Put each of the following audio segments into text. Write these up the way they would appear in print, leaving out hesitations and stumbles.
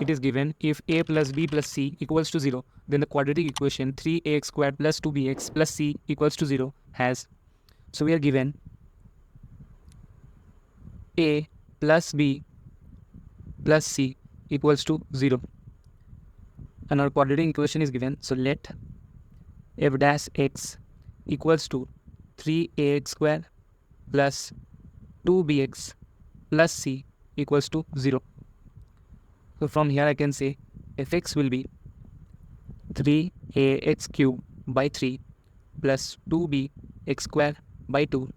it is given if a plus b plus c equals to 0, then the quadratic equation 3ax squared plus 2bx plus c equals to 0 has. So we are given a plus b plus c equals to 0. And our quadratic equation is given. So let f dash x equals to 3ax squared plus 2bx plus c equals to 0. So from here I can say fx will be 3ax cube by 3 plus 2bx square by 2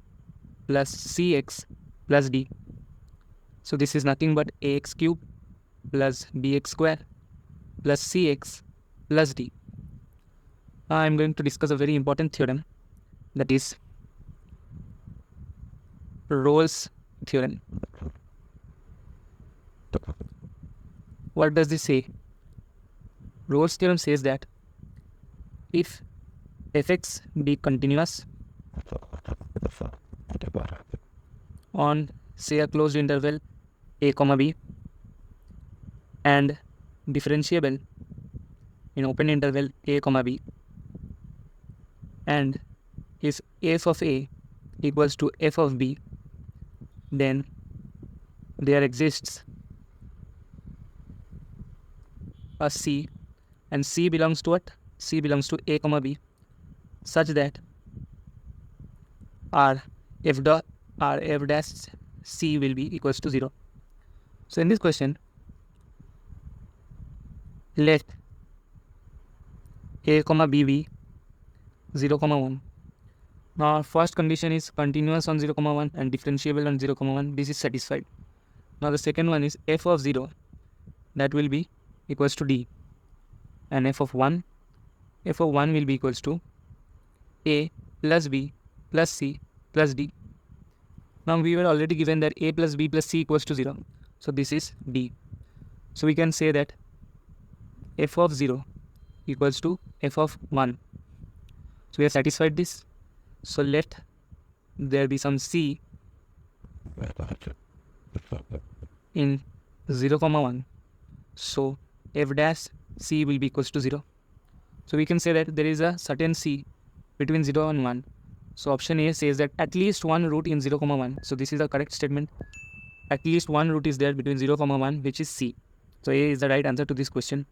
plus cx plus d. So this is nothing but ax cube plus bx square plus cx plus d. I am going to discuss a very important theorem, that is Rolle's theorem. What does this say? Rolle's theorem says that if fx be continuous on, say, a closed interval a comma b and differentiable in open interval a comma b, and if f of a equals to f of b, then there exists a c, and c belongs to what? C belongs to a comma b, such that our f dash c will be equals to 0. So in this question, let a comma b be 0 comma 1. Now our first condition is continuous on 0 comma 1 and differentiable on 0 comma 1. This is satisfied. Now the second one is f of 0, that will be equals to d, and f of 1 will be equals to a plus b plus c plus d. Now we were already given that a plus b plus c equals to 0. So this is d. So we can say that f of 0 equals to f of 1. So we have satisfied this. So let there be some c in 0 comma 1. So f dash c will be equals to 0. So we can say that there is a certain c between 0 and 1. So option A says that at least one root in 0 comma 1. So this is the correct statement. At least one root is there between 0 comma 1, which is c. So A is the right answer to this question.